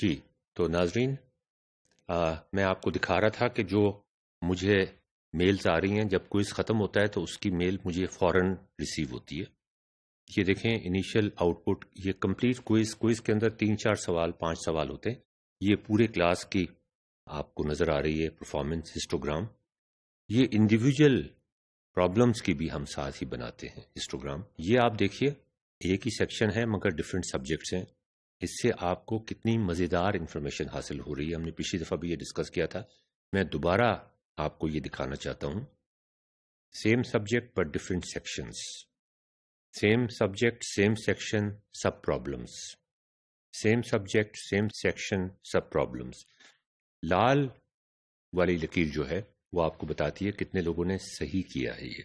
جی تو ناظرین، میں آپ کو دکھا رہا تھا کہ جو مجھے میلز آ رہی ہیں جب کوئز ختم ہوتا ہے تو اس کی میل مجھے فوراً ریسیو ہوتی ہے. یہ دیکھیں انیشیل آؤٹ پٹ، یہ کمپلیٹ کوئز کے اندر 3-4 سوال 5 سوال ہوتے ہیں. یہ پورے کلاس کی آپ کو نظر آ رہی ہے پرفارمنس ہسٹوگرام. یہ انڈیویجول پرابلمس کی بھی ہم ساتھ ہی بناتے ہیں ہسٹوگرام. یہ آپ دیکھیے ایک ہی سیکشن ہے مگر ڈفرینٹ سبجیکٹس ہیں. اس سے آپ کو کتنی مزیدار انفارمیشن حاصل ہو رہی ہے. ہم نے پچھلی دفعہ بھی یہ ڈسکس کیا تھا. میں دوبارہ آپ کو یہ دکھانا چاہتا ہوں. سیم سبجیکٹ پر different sections, same subject same section sub problems, same subject same section sub problems. لال والی لکیر جو ہے وہ آپ کو بتاتی ہے کتنے لوگوں نے صحیح کیا ہے. یہ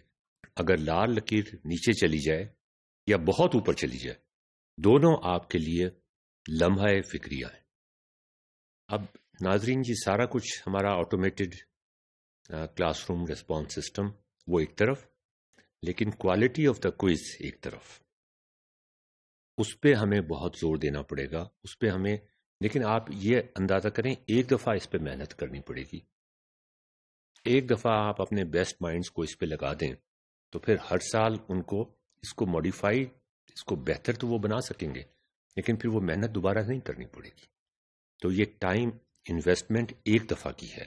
اگر لال لکیر نیچے چلی جائے یا بہت اوپر چلی جائے، دونوں آپ کے لیے لمحہ فکریہ ہے. اب ناظرین جی سارا کچھ ہمارا automated class room response system وہ ایک طرف، لیکن کوالٹی آف دا کوئز ایک طرف. اس پہ ہمیں بہت زور دینا پڑے گا. اس پہ ہمیں، لیکن آپ یہ اندازہ کریں ایک دفعہ اس پہ محنت کرنی پڑے گی. ایک دفعہ آپ اپنے بیسٹ مائنڈز کو اس پہ لگا دیں تو پھر ہر سال ان کو اس کو ماڈیفائی، اس کو بہتر تو وہ بنا سکیں گے، لیکن پھر وہ محنت دوبارہ نہیں کرنی پڑے گی. تو یہ ٹائم انویسٹمنٹ ایک دفعہ کی ہے.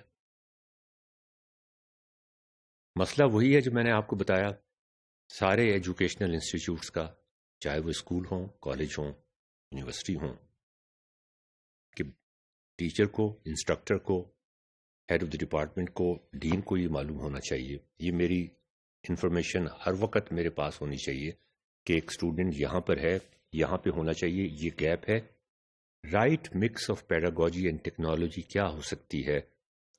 مسئلہ وہی ہے جو میں نے آپ کو بتایا سارے ایجوکیشنل انسٹیٹیوٹس کا، چاہے وہ اسکول ہوں، کالج ہوں، یونیورسٹی ہوں، کہ ٹیچر کو، انسٹرکٹر کو، ہیڈ آف دی ڈپارٹمنٹ کو، ڈین کو یہ معلوم ہونا چاہیے. یہ میری انفارمیشن ہر وقت میرے پاس ہونی چاہیے کہ ایک اسٹوڈنٹ یہاں پر ہے، یہاں پہ ہونا چاہیے، یہ گیپ ہے. Right mix of pedagogy and technology کیا ہو سکتی ہے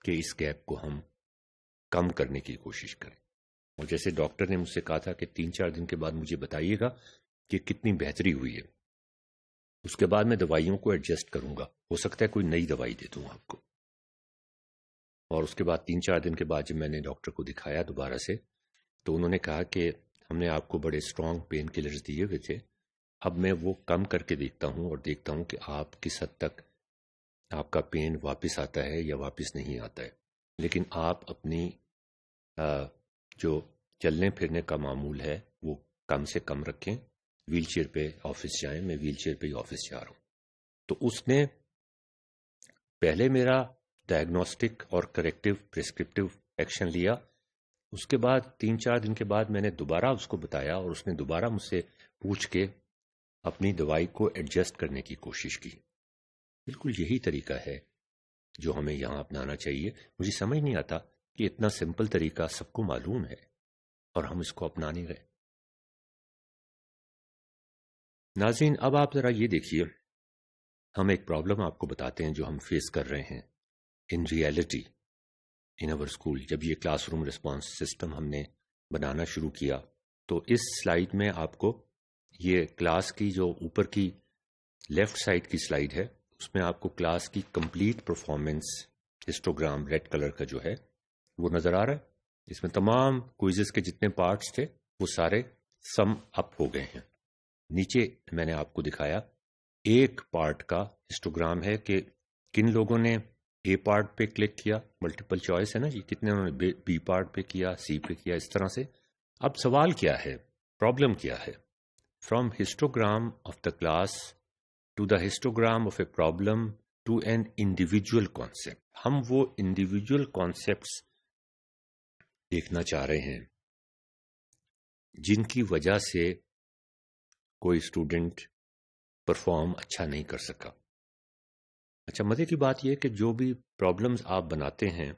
کہ اس گیپ کو ہم کم کرنے کی کوشش کریں. اور جیسے ڈاکٹر نے مجھ سے کہا تھا کہ 3-4 دن کے بعد مجھے بتائیے گا کہ کتنی بہتری ہوئی ہے. اس کے بعد میں دوائیوں کو ایڈجسٹ کروں گا. ہو سکتا ہے کوئی نئی دوائی دے دوں آپ کو. اور اس کے بعد 3-4 دن کے بعد جب میں نے ڈاکٹر کو دکھایا دوبارہ سے تو انہوں نے کہا کہ ہم نے آپ کو بڑے اسٹرانگ پین کلرز دیے ہوئے تھے، اب میں وہ کم کر کے دیکھتا ہوں اور دیکھتا ہوں کہ آپ کس حد تک آپ کا پین واپس آتا ہے یا واپس نہیں آتا ہے. لیکن آپ اپنی جو چلنے پھرنے کا معمول ہے وہ کم سے کم رکھیں. ویل چیئر پہ آفس جائیں. میں ویل چیئر پہ ہی آفس جا رہا ہوں. تو اس نے پہلے میرا ڈائگنوسٹک اور کریکٹیو پرسکرپٹیو ایکشن لیا. اس کے بعد 3-4 دن کے بعد میں نے دوبارہ اس کو بتایا اور اس نے دوبارہ مجھ سے پوچھ کے اپنی دوائی کو ایڈجسٹ کرنے کی کوشش کی. بالکل یہی طریقہ ہے جو ہمیں یہاں اپنانا چاہیے. مجھے سمجھ نہیں آتا کہ اتنا سمپل طریقہ سب کو معلوم ہے اور ہم اس کو اپنا نہیں رہے. ناظرین اب آپ ذرا یہ دیکھیے، ہم ایک پرابلم آپ کو بتاتے ہیں جو ہم فیس کر رہے ہیں in reality in over school. جب یہ کلاس روم ریسپانس سسٹم ہم نے بنانا شروع کیا تو اس سلائیڈ میں آپ کو یہ کلاس کی جو اوپر کی لیفٹ سائڈ کی سلائیڈ ہے اس میں آپ کو کلاس کی complete performance histogram red colour کا جو ہے وہ نظر آ رہا ہے. اس میں تمام کوئزز کے جتنے پارٹس تھے وہ سارے سم اپ ہو گئے ہیں. نیچے میں نے آپ کو دکھایا ایک پارٹ کا ہسٹوگرام ہے کہ کن لوگوں نے اے پارٹ پہ کلک کیا، ملٹیپل چوائس ہے نا جی، کتنے انہوں نے بی پارٹ پہ کیا، سی پہ کیا، اس طرح سے. اب سوال کیا ہے، پرابلم کیا ہے؟ From histogram of the class to the histogram of a problem to an individual concept. ہم وہ انڈیویجول کانسیپٹس دیکھنا چاہ رہے ہیں جن کی وجہ سے کوئی اسٹوڈنٹ پرفارم اچھا نہیں کر سکا. اچھا مزے کی بات یہ کہ جو بھی پرابلمز آپ بناتے ہیں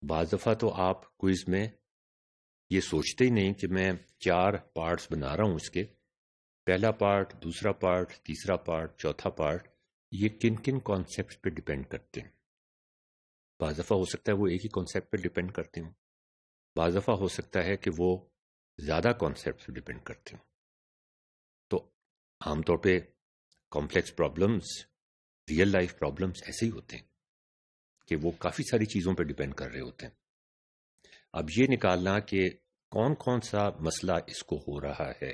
بعض دفعہ تو آپ کوئز میں یہ سوچتے ہی نہیں کہ میں 4 پارٹس بنا رہا ہوں اس کے، پہلا پارٹ، دوسرا پارٹ، تیسرا پارٹ، چوتھا پارٹ، یہ کن کن کانسیپٹس پہ ڈیپینڈ کرتے ہیں. بعض دفعہ ہو سکتا ہے وہ ایک ہی کانسیپٹ پہ ڈیپینڈ کرتے ہوں، بعض دفعہ ہو سکتا ہے کہ وہ زیادہ کانسیپٹس پہ ڈیپینڈ کرتے ہوں. تو عام طور پہ complex problems, real life problems ایسے ہی ہوتے ہیں کہ وہ کافی ساری چیزوں پہ ڈیپینڈ کر رہے ہوتے ہیں. اب یہ نکالنا کہ کون کون سا مسئلہ اس کو ہو رہا ہے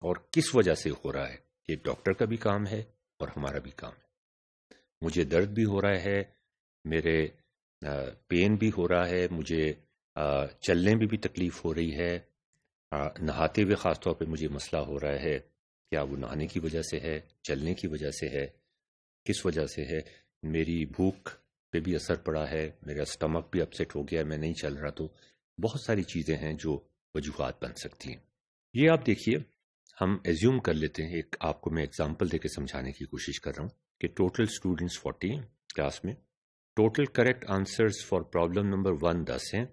اور کس وجہ سے ہو رہا ہے، یہ ڈاکٹر کا بھی کام ہے اور ہمارا بھی کام ہے. مجھے درد بھی ہو رہا ہے، میرے پین بھی ہو رہا ہے، مجھے چلنے میں بھی تکلیف ہو رہی ہے، نہاتے ہوئے خاص طور پہ مجھے مسئلہ ہو رہا ہے. کیا وہ نہانے کی وجہ سے ہے، چلنے کی وجہ سے ہے، کس وجہ سے ہے؟ میری بھوک پہ بھی اثر پڑا ہے، میرا اسٹمک بھی اپسیٹ ہو گیا، میں نہیں چل رہا. تو بہت ساری چیزیں ہیں جو وجوہات بن سکتی ہیں. یہ آپ دیکھیے، ہم ایزیوم کر لیتے ہیں، ایک آپ کو میں اگزامپل دے کے سمجھانے کی کوشش کر رہا ہوں کہ ٹوٹل اسٹوڈنٹس 40 ہیں کلاس میں. Total correct answers for problem number 1 10 ہیں،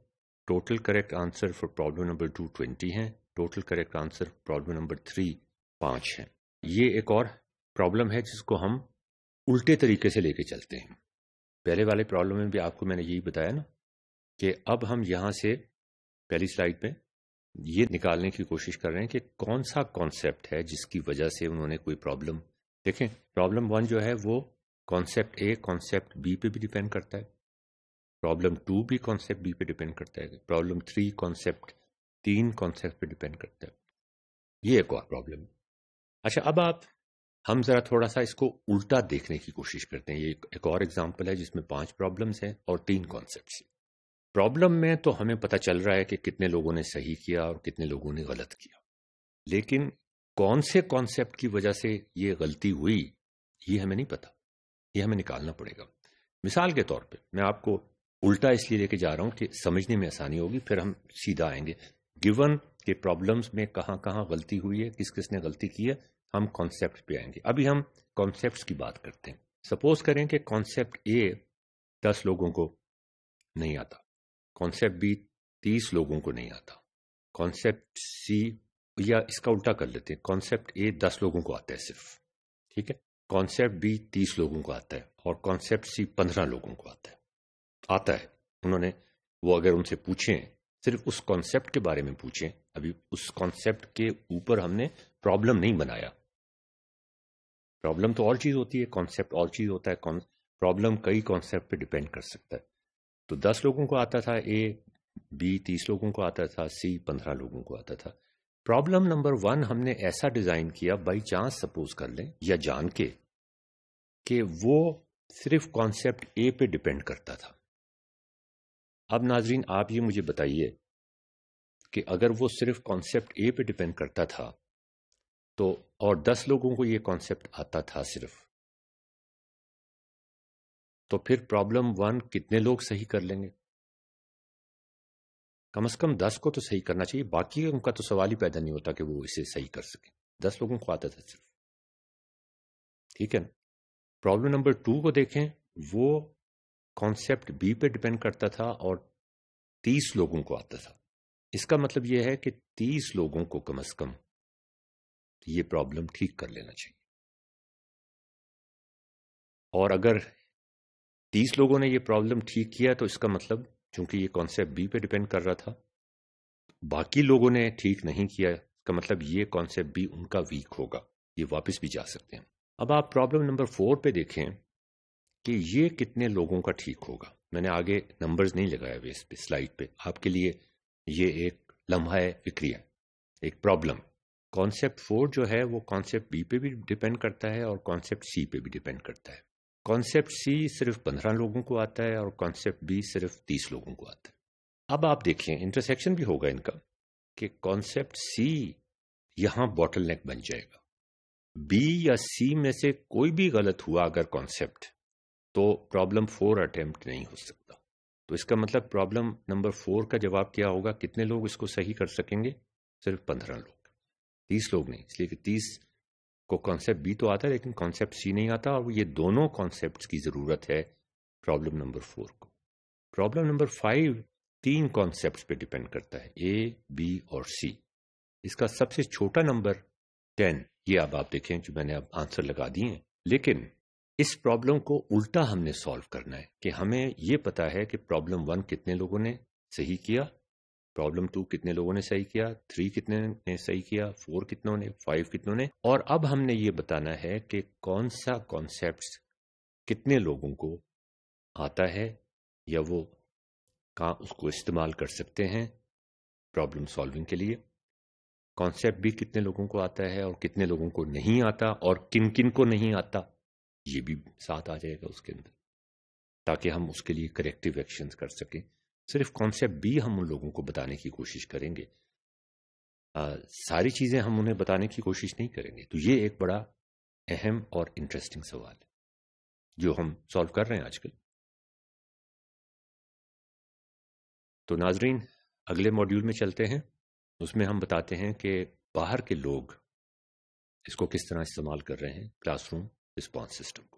total correct answer for problem number 2 20 ہیں، total correct answer problem number 3 5 ہیں. یہ ایک اور پرابلم ہے جس کو ہم الٹے طریقے سے لے کے چلتے ہیں. پہلے والے پرابلم میں بھی آپ کو میں نے یہی بتایا نا کہ اب ہم یہاں سے پہلی سلائیڈ پہ یہ نکالنے کی کوشش کر رہے ہیں کہ کون سا کانسیپٹ ہے جس کی وجہ سے انہوں نے کوئی پرابلم. دیکھیں پرابلم 1 جو ہے وہ کانسیپٹ اے کانسیپٹ بی پہ بھی ڈیپینڈ کرتا ہے، پرابلم 2 بھی کانسیپٹ بی پہ ڈیپینڈ کرتا ہے، پرابلم 3 کانسیپٹ 3 کانسیپٹ پہ ڈیپینڈ کرتا ہے. یہ ایک اور پرابلم. اچھا اب ہم ذرا تھوڑا سا اس کو الٹا دیکھنے کی کوشش کرتے ہیں. یہ ایک اور ایگزامپل ہے جس میں 5 پرابلمس ہیں اور 3 کانسیپٹس ہیں. پرابلم میں تو ہمیں پتہ چل رہا ہے کہ کتنے لوگوں نے صحیح کیا اور کتنے لوگوں نے غلط کیا، لیکن کون سے کانسیپٹ کی وجہ سے یہ غلطی ہوئی یہ ہمیں نہیں پتا، یہ ہمیں نکالنا پڑے گا. مثال کے طور پہ میں آپ کو الٹا اس لیے لے کے جا رہا ہوں کہ سمجھنے میں آسانی ہوگی، پھر ہم سیدھا آئیں گے. گیون کہ پرابلمس میں کہاں کہاں غلطی ہوئی ہے، کس کس نے غلطی کی ہے، ہم کانسیپٹ پہ آئیں گے. ابھی ہم کانسیپٹس کی بات کرتے ہیں. سپوز کریں کہ کانسیپٹ اے 10 لوگوں کو نہیں آتا، کانسیپٹ بی 30 لوگوں کو نہیں آتا، کانسیپٹ سی یا اس کا الٹا کر لیتے ہیں، کانسیپٹ اے 10 لوگوں کو آتا ہے صرف، ٹھیک ہے، کانسیپٹ بی 30 لوگوں کو آتا ہے اور کانسیپٹ سی 15 لوگوں کو آتا ہے. انہوں نے وہ اگر ان سے پوچھیں، صرف اس کانسیپٹ کے بارے میں پوچھیں، ابھی اس کانسیپٹ کے اوپر ہم نے پرابلم نہیں بنایا. پرابلم تو اور چیز ہوتی ہے، کانسیپٹ اور چیز ہوتا ہے. پرابلم کئی کانسیپٹ پہ ڈیپینڈ کر سکتا ہے. تو 10 لوگوں کو آتا تھا اے، بی 30 لوگوں کو آتا تھا، سی 15 لوگوں کو آتا تھا. پرابلم نمبر 1 ہم نے ایسا ڈیزائن کیا، بائی چانس سپوز کر لیں یا جان کے، کہ وہ صرف کانسیپٹ اے پہ ڈیپینڈ کرتا تھا. اب ناظرین آپ یہ مجھے بتائیے کہ اگر وہ صرف کانسیپٹ اے پہ ڈیپینڈ کرتا تھا تو اور 10 لوگوں کو یہ کانسیپٹ آتا تھا صرف، تو پھر پرابلم 1 کتنے لوگ صحیح کر لیں گے؟ کم از کم 10 کو تو صحیح کرنا چاہیے، باقی ان کا تو سوال ہی پیدا نہیں ہوتا کہ وہ اسے صحیح کر سکیں. 10 لوگوں کو آتا تھا صرف، ٹھیک ہے نا. پرابلم نمبر 2 کو دیکھیں، وہ کانسیپٹ بی پہ ڈیپینڈ کرتا تھا اور 30 لوگوں کو آتا تھا. اس کا مطلب یہ ہے کہ 30 لوگوں کو کم از کم یہ پرابلم ٹھیک کر لینا چاہیے. اور اگر 30 لوگوں نے یہ پرابلم ٹھیک کیا تو اس کا مطلب چونکہ یہ کانسیپٹ بی پہ ڈیپینڈ کر رہا تھا، باقی لوگوں نے ٹھیک نہیں کیا، اس کا مطلب یہ کانسیپٹ بی ان کا ویک ہوگا، یہ واپس بھی جا سکتے ہیں. اب آپ پرابلم نمبر 4 پہ دیکھیں کہ یہ کتنے لوگوں کا ٹھیک ہوگا. میں نے آگے نمبرز نہیں لگایا ہوئے اس پہ سلائڈ پہ، آپ کے لیے یہ ایک لمحہ فکری ہے، ایک پرابلم. کانسیپٹ 4 جو ہے وہ کانسیپٹ بی پہ بھی ڈیپینڈ کرتا ہے اور کانسیپٹ سی پہ بھی ڈیپینڈ کرتا ہے. کانسیپٹ سی صرف 15 لوگوں کو آتا ہے اور کانسیپٹ بی صرف 30 لوگوں کو آتا ہے. اب آپ دیکھیں انٹرسیکشن بھی ہوگا ان کا کہ کانسیپٹ سی یہاں باٹل نیک بن جائے گا. بی یا سی میں سے کوئی بھی غلط ہوا اگر کانسیپٹ، تو پرابلم 4 اٹیمپٹ نہیں ہو سکتا. تو اس کا مطلب پرابلم نمبر 4 کا جواب کیا ہوگا؟ کتنے لوگ اس کو صحیح کر سکیں گے؟ صرف 15 لوگ، 30 لوگ نہیں، اس لیے کہ 30 کو کانسیپٹ بی تو آتا ہے لیکن کانسیپٹ سی نہیں آتا، اور یہ دونوں کانسیپٹس کی ضرورت ہے پرابلم نمبر 4 کو. پرابلم نمبر 5 3 کانسیپٹس پہ ڈیپینڈ کرتا ہے، اے، بی اور سی. اس کا سب سے چھوٹا نمبر 10. یہ اب آپ دیکھیں جو میں نے اب آنسر لگا دیے ہیں، لیکن اس پرابلم کو الٹا ہم نے سالو کرنا ہے کہ ہمیں یہ پتا ہے کہ پرابلم 1 کتنے لوگوں نے صحیح کیا، پرابلم 2 کتنے لوگوں نے صحیح کیا، 3 کتنے نے صحیح کیا، 4 کتنوں نے، 5 کتنوں نے، اور اب ہم نے یہ بتانا ہے کہ کون سا کانسیپٹس کتنے لوگوں کو آتا ہے یا وہ کہاں اس کو استعمال کر سکتے ہیں پرابلم سالونگ کے لیے. کانسیپٹ بھی کتنے لوگوں کو آتا ہے اور کتنے لوگوں کو نہیں آتا، اور کن کن کو نہیں آتا یہ بھی ساتھ آ جائے گا اس کے اندر، تاکہ ہم اس کے لیے کریکٹیو ایکشنز کر سکیں. صرف کانسیپٹ بھی ہم ان لوگوں کو بتانے کی کوشش کریں گے، ساری چیزیں ہم انہیں بتانے کی کوشش نہیں کریں گے. تو یہ ایک بڑا اہم اور انٹرسٹنگ سوال ہے جو ہم سالو کر رہے ہیں آج کل. تو ناظرین، اگلے ماڈیول میں چلتے ہیں. اس میں ہم بتاتے ہیں کہ باہر کے لوگ اس کو کس طرح استعمال کر رہے ہیں کلاس روم رسپانس سسٹم کو.